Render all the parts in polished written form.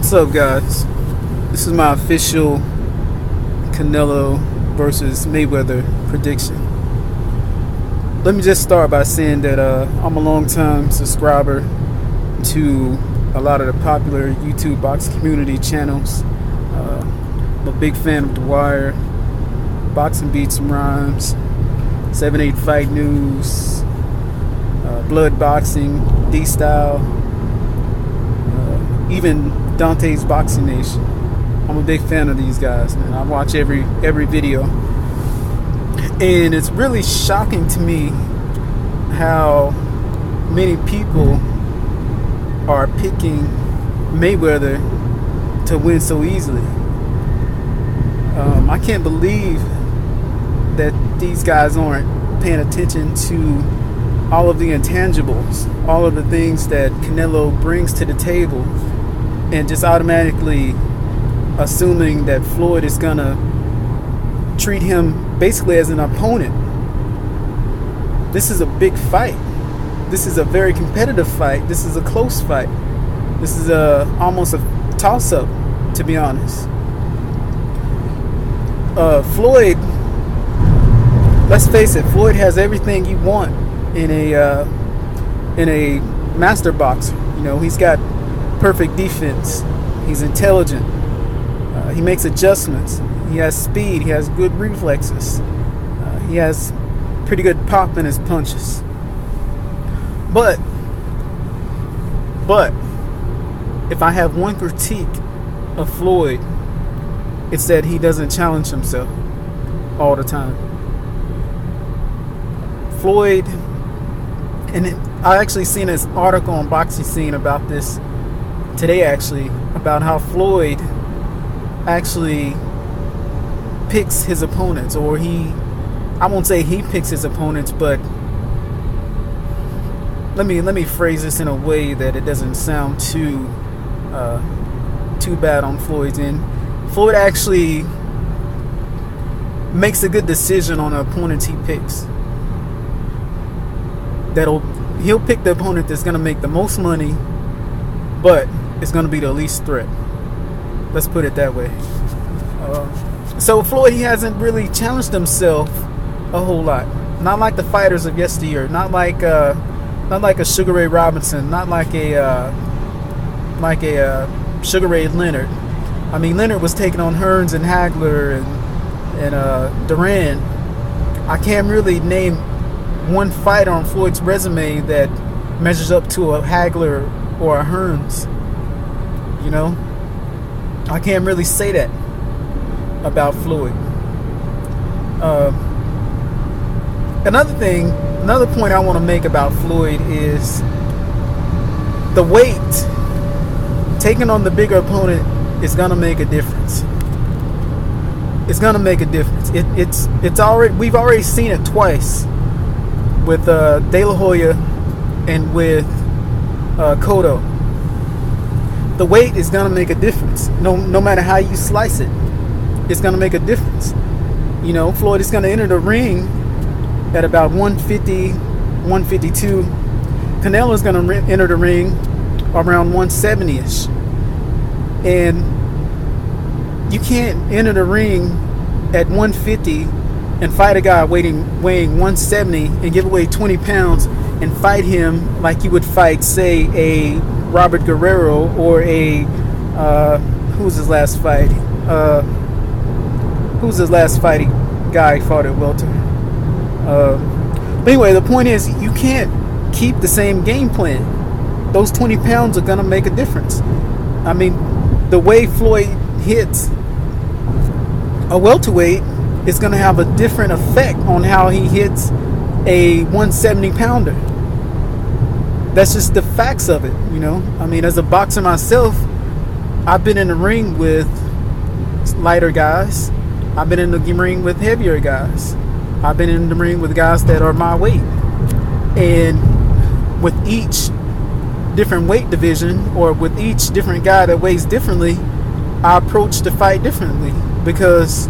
What's up, guys? This is my official Canelo versus Mayweather prediction. Let me just start by saying that I'm a long-time subscriber to a lot of the popular YouTube boxing community channels. I'm a big fan of The Wire, Boxing Beats and Rhymes, 7-8 Fight News, Blood Boxing, D-Style, even Dante's Boxing Nation. I'm a big fan of these guys, man. I watch every video, and it's really shocking to me how many people are picking Mayweather to win so easily. I can't believe that these guys aren't paying attention to all of the intangibles, all of the things that Canelo brings to the table, and just automatically assuming that Floyd is gonna treat him basically as an opponent. This is a big fight. This is a very competitive fight. This is a close fight. This is almost a toss-up, to be honest. Floyd, let's face it, Floyd has everything you want in a master boxer. You know, he's got perfect defense. He's intelligent. He makes adjustments. He has speed. He has good reflexes. He has pretty good pop in his punches. But if I have one critique of Floyd, it's that he doesn't challenge himself all the time. Floyd, and I actually seen this article on Boxing Scene about this today, actually, about how Floyd actually picks his opponents, or I won't say he picks his opponents, but let me phrase this in a way that it doesn't sound too bad on Floyd's end. Floyd actually makes a good decision on the opponents he picks. He'll pick the opponent that's gonna make the most money, but it's gonna be the least threat. Let's put it that way. So Floyd, he hasn't really challenged himself a whole lot. Not like the fighters of yesteryear. Not like a Sugar Ray Robinson. Not like a Sugar Ray Leonard. I mean, Leonard was taking on Hearns and Hagler and Duran. I can't really name one fighter on Floyd's resume that measures up to a Hagler or a Hearns. You know, I can't really say that about Floyd. Another point I want to make about Floyd is the weight. Taking on the bigger opponent is gonna make a difference. It's gonna make a difference. We've already seen it twice with De La Hoya and with Cotto. The weight is gonna make a difference. No matter how you slice it, it's gonna make a difference. You know, Floyd is gonna enter the ring at about 150, 152. Canelo is gonna enter the ring around 170-ish. And you can't enter the ring at 150 and fight a guy weighing 170 and give away 20 pounds and fight him like you would fight, say, a Robert Guerrero or a who's his last fight? Who's his last fight? Guy fought at welter. But anyway, the point is, you can't keep the same game plan. Those 20 pounds are gonna make a difference. I mean, the way Floyd hits a welterweight is gonna have a different effect on how he hits a 170 pounder. That's just the facts of it, you know. I mean, as a boxer myself, I've been in the ring with lighter guys. I've been in the ring with heavier guys. I've been in the ring with guys that are my weight. And with each different weight division, or with each different guy that weighs differently, I approach the fight differently, because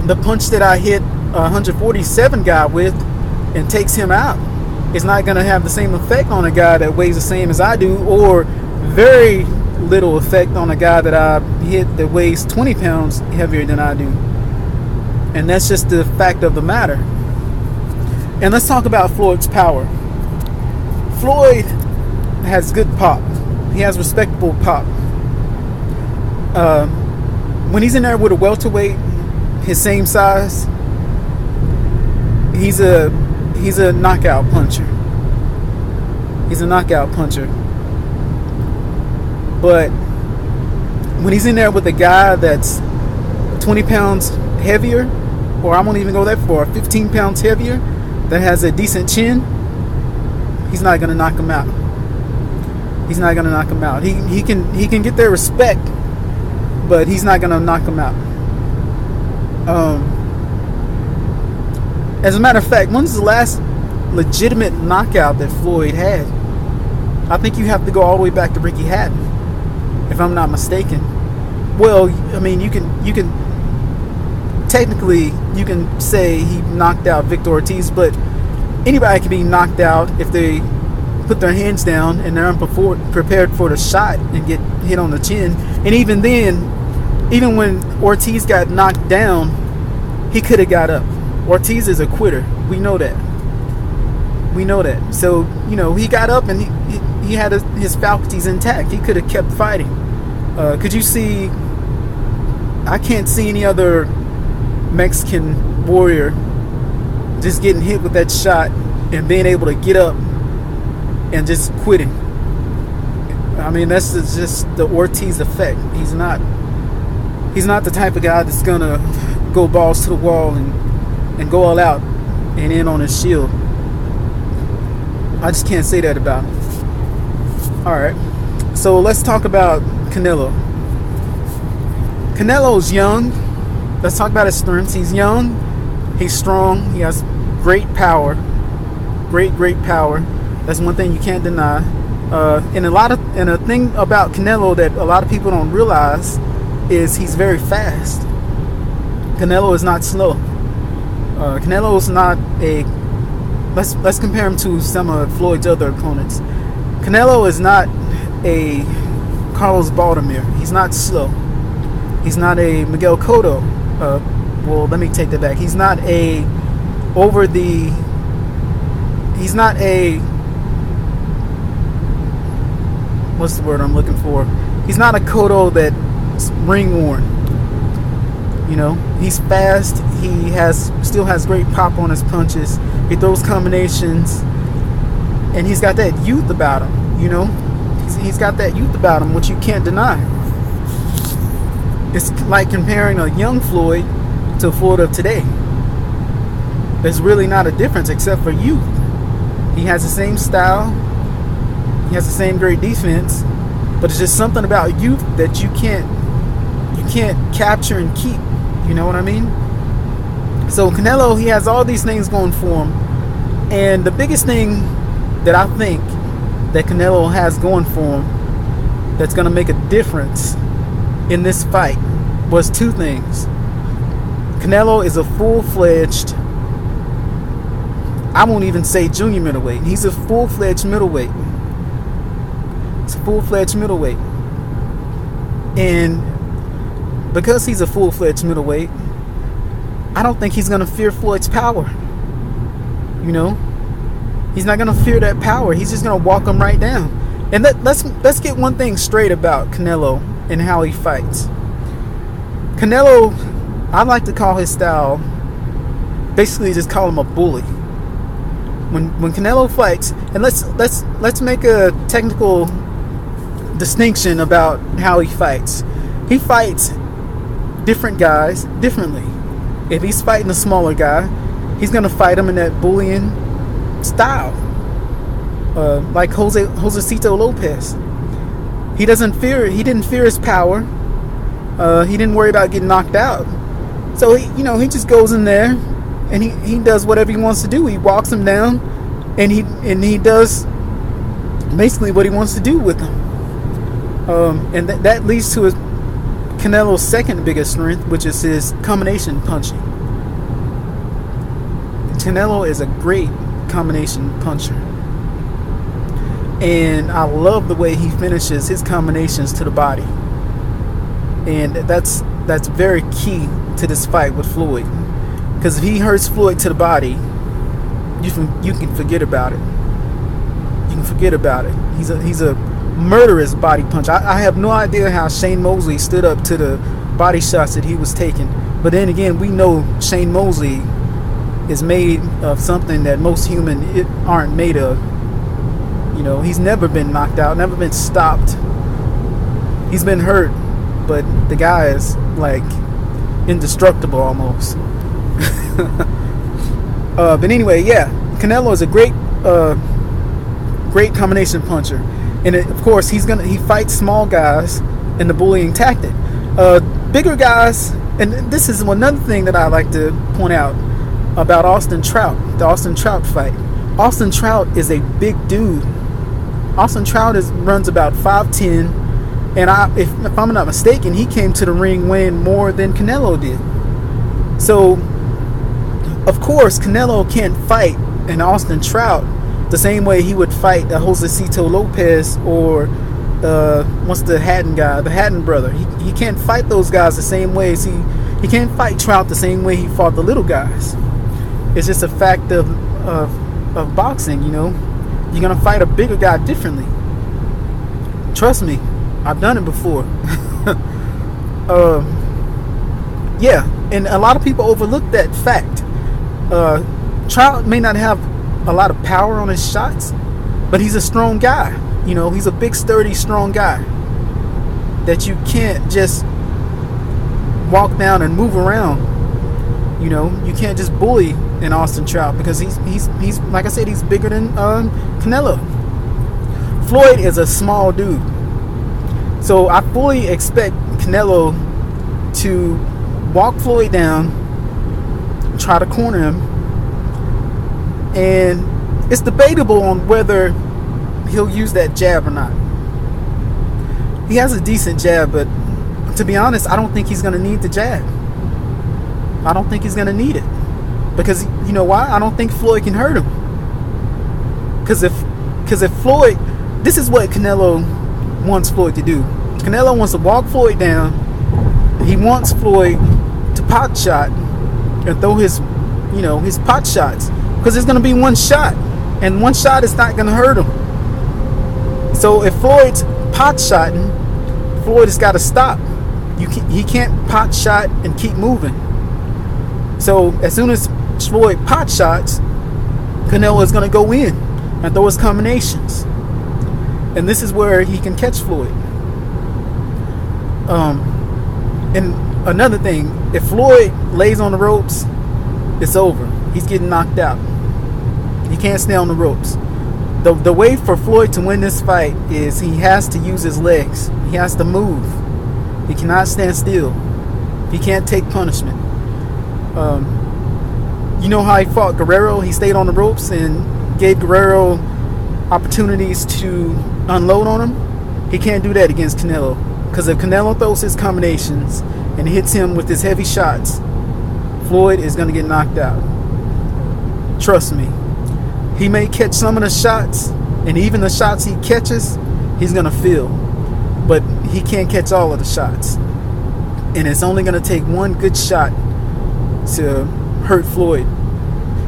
the punch that I hit a 147 guy with and takes him out is not going to have the same effect on a guy that weighs the same as I do, or very little effect on a guy that I hit that weighs 20 pounds heavier than I do. And that's just the fact of the matter. And let's talk about Floyd's power. Floyd has good pop. He has respectable pop. When he's in there with a welterweight his same size, he's a knockout puncher. He's a knockout puncher. But when he's in there with a guy that's 20 pounds heavier, or I won't even go that far, 15 pounds heavier, that has a decent chin, he's not going to knock him out. He's not going to knock him out. He can get their respect, but he's not going to knock him out. As a matter of fact, when's the last legitimate knockout that Floyd had? I think you have to go all the way back to Ricky Hatton, if I'm not mistaken. Well, I mean, you can technically you can say he knocked out Victor Ortiz, but anybody can be knocked out if they put their hands down and they're unprepared for the shot and get hit on the chin. And even then, even when Ortiz got knocked down, he could have got up. Ortiz is a quitter. We know that. So, he got up and he had his faculties intact. He could have kept fighting. Could you see? I can't see any other Mexican warrior just getting hit with that shot and being able to get up and just quitting. I mean, that's just the Ortiz effect. He's not the type of guy that's gonna go balls to the wall and go all out and in on his shield. I just can't say that about him. Alright, so let's talk about Canelo. Canelo's young. Let's talk about his strengths. He's young, he's strong, he has great power. Great power. That's one thing you can't deny. And a thing about Canelo that a lot of people don't realize is he's very fast. Canelo is not slow. Canelo is not a. Let's compare him to some of Floyd's other opponents. Canelo is not a Carlos Baldomir. He's not slow. He's not a Miguel Cotto. Well, let me take that back. He's not a He's not a. What's the word I'm looking for? He's not a Cotto that's ring worn. He's fast. He still has great pop on his punches. He throws combinations, and he's got that youth about him. He's got that youth about him, which you can't deny. It's like comparing a young Floyd to Floyd of today. There's really not a difference except for youth. He has the same style. He has the same great defense, but it's just something about youth that you can't capture and keep. You know what I mean? So Canelo, he has all these things going for him, and the biggest thing that I think that Canelo has going for him that's going to make a difference in this fight was two things. Canelo is a full-fledged, I won't even say junior middleweight. He's a full-fledged middleweight. It's a full-fledged middleweight. And because he's a full-fledged middleweight, I don't think he's going to fear Floyd's power. He's not going to fear that power. He's just going to walk him right down. And let's get one thing straight about Canelo and how he fights. Canelo, I like to call his style, basically just call him a bully. When Canelo fights, and let's make a technical distinction about how he fights. He fights different guys differently. If he's fighting a smaller guy, he's gonna fight him in that bullying style, like Josecito Lopez. He didn't fear his power. He didn't worry about getting knocked out. So he just goes in there and he does whatever he wants to do. He walks him down, and he does basically what he wants to do with him. And that leads to Canelo's second biggest strength, which is his combination punching. Canelo is a great combination puncher. And I love the way he finishes his combinations to the body. And that's very key to this fight with Floyd. Because if he hurts Floyd to the body, you can forget about it. You can forget about it. He's a murderous body punch. I have no idea how Shane Mosley stood up to the body shots that he was taking. But then again, we know Shane Mosley is made of something that most humans aren't made of. You know, he's never been knocked out, never been stopped. He's been hurt, but the guy is like indestructible almost. But anyway, yeah, Canelo is a great combination puncher, and of course he fights small guys in the bullying tactic. Bigger guys, and this is another thing that I like to point out about Austin Trout, the Austin Trout fight. Austin Trout is a big dude. Austin Trout runs about 5'10", and if I'm not mistaken, he came to the ring weighing more than Canelo did. So, of course, Canelo can't fight an Austin Trout the same way he would fight a Josecito Lopez or what's the Hatton guy, the Hatton brother. He can't fight those guys the same way as he can't fight Trout the same way he fought the little guys. It's just a fact of boxing, you know. You're gonna fight a bigger guy differently. Trust me, I've done it before. Yeah, and a lot of people overlook that fact. Trout may not have a lot of power on his shots, but he's a strong guy. You know, he's a big, sturdy, strong guy that you can't just walk down and move around. You know, you can't just bully an Austin Trout because he's like I said, he's bigger than Canelo. Floyd is a small dude, so I fully expect Canelo to walk Floyd down, try to corner him, and it's debatable on whether he'll use that jab or not. He has a decent jab, but to be honest, I don't think he's going to need the jab. I don't think he's going to need it. Because, you know why? I don't think Floyd can hurt him. Because if Floyd... This is what Canelo wants Floyd to do. Canelo wants to walk Floyd down. He wants Floyd to pot shot and throw his pot shots. Because it's going to be one shot. And one shot is not going to hurt him. So if Floyd's pot shotting, Floyd has got to stop. He can't pot shot and keep moving. So as soon as Floyd pot shots, Canelo is going to go in and throw his combinations. And this is where he can catch Floyd. And another thing, if Floyd lays on the ropes, it's over. He's getting knocked out. He can't stay on the ropes. The way for Floyd to win this fight is he has to use his legs. He has to move. He cannot stand still. He can't take punishment. You know how he fought Guerrero? He stayed on the ropes and gave Guerrero opportunities to unload on him. He can't do that against Canelo, because if Canelo throws his combinations and hits him with his heavy shots, Floyd is going to get knocked out. Trust me. He may catch some of the shots, and even the shots he catches, he's going to feel. But he can't catch all of the shots. And it's only going to take one good shot to hurt Floyd,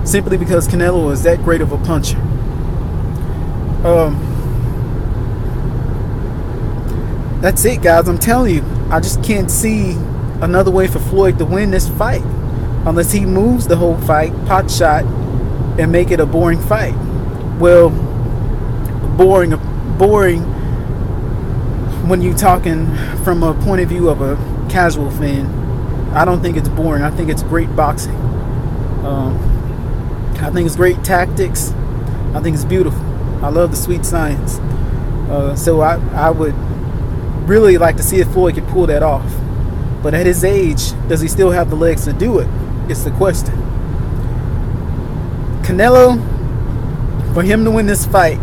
simply because Canelo is that great of a puncher. That's it, guys. I'm telling you, I just can't see another way for Floyd to win this fight unless he moves the whole fight, pot shot, and make it a boring fight. Well, boring when you're talking from a point of view of a casual fan. I don't think it's boring. I think it's great boxing. I think it's great tactics. I think it's beautiful. I love the sweet science. So I would really like to see if Floyd could pull that off. But at his age, does he still have the legs to do it? It's the question. Canelo, for him to win this fight,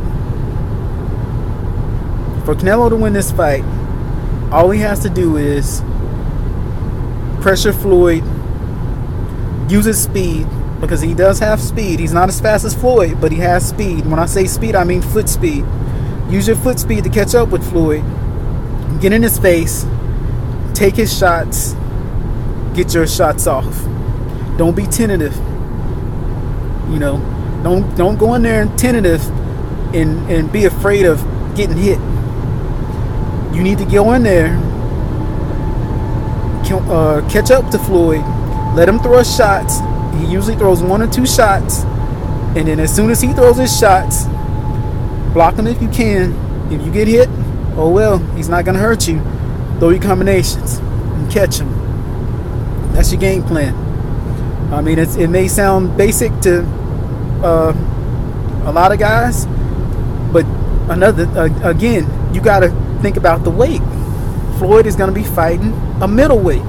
all he has to do is pressure Floyd, use his speed, because he does have speed. He's not as fast as Floyd, but he has speed. When I say speed, I mean foot speed. Use your foot speed to catch up with Floyd. Get in his face. Take his shots. Get your shots off. Don't be tentative. You know, don't go in there and tentative and be afraid of getting hit. You need to go in there, catch up to Floyd, let him throw his shots. He usually throws 1 or 2 shots, and then as soon as he throws his shots, block him if you can. If you get hit, oh well, he's not gonna hurt you. Throw your combinations and catch him. That's your game plan. I mean, it may sound basic to a lot of guys, but again, you gotta think about the weight. Floyd is gonna be fighting a middleweight,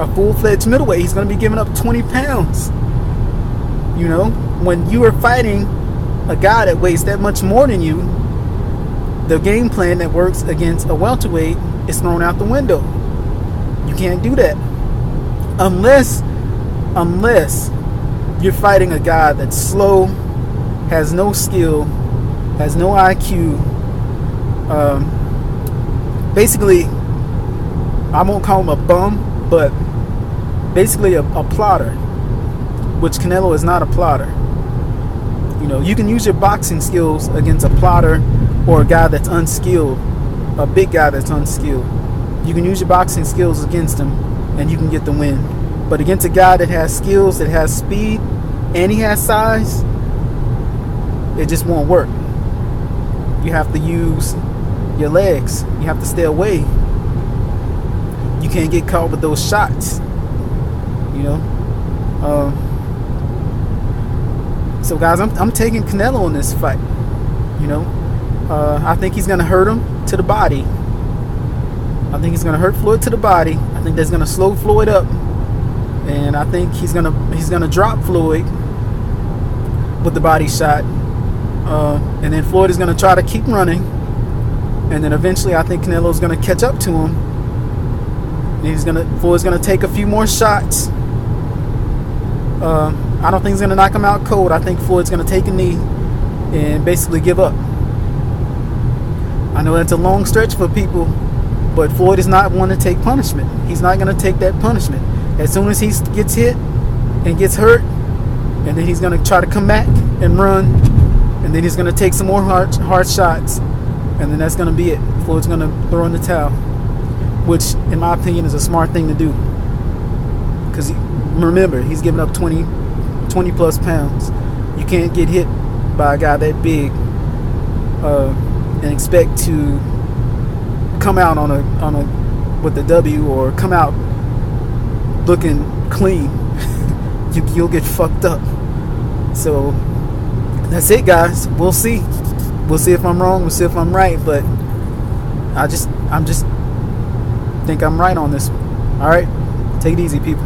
a full-fledged middleweight. He's gonna be giving up 20 pounds. You know, when you are fighting a guy that weighs that much more than you, the game plan that works against a welterweight is thrown out the window. You can't do that unless you're fighting a guy that's slow, has no skill, has no IQ. Basically, I won't call him a bum, but basically a plotter, which Canelo is not a plotter. You know, you can use your boxing skills against a plotter or a guy that's unskilled, a big guy that's unskilled. You can use your boxing skills against him and you can get the win. But against a guy that has skills, that has speed, and he has size, it just won't work. You have to use your legs. You have to stay away. You can't get caught with those shots. You know. So guys, I'm taking Canelo in this fight. You know, I think he's gonna hurt him to the body. I think he's gonna hurt Floyd to the body. I think that's gonna slow Floyd up, and I think he's gonna drop Floyd with the body shot. And then Floyd is gonna try to keep running, and then eventually I think Canelo's gonna catch up to him. And Floyd's gonna take a few more shots. I don't think he's gonna knock him out cold. I think Floyd's gonna take a knee and basically give up. I know that's a long stretch for people, but Floyd is not one to take punishment. He's not gonna take that punishment. As soon as he gets hit and gets hurt, and then he's gonna try to come back and run, and then he's gonna take some more hard shots, and then that's gonna be it. Floyd's gonna throw in the towel, which in my opinion is a smart thing to do, because remember, he's giving up 20 plus pounds. You can't get hit by a guy that big and expect to come out on a with the W, or come out looking clean. You'll get fucked up. So that's it, guys. We'll see if I'm wrong, we'll see if I'm right, but I'm just think I'm right on this one. All right, take it easy, people.